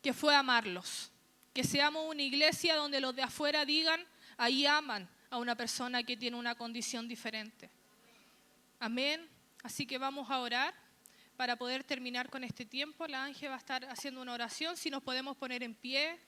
B: que fue amarlos. Que seamos una iglesia donde los de afuera digan, ahí aman a una persona que tiene una condición diferente. Amén. Así que vamos a orar para poder terminar con este tiempo. La Ángel va a estar haciendo una oración. Si nos podemos poner en pie.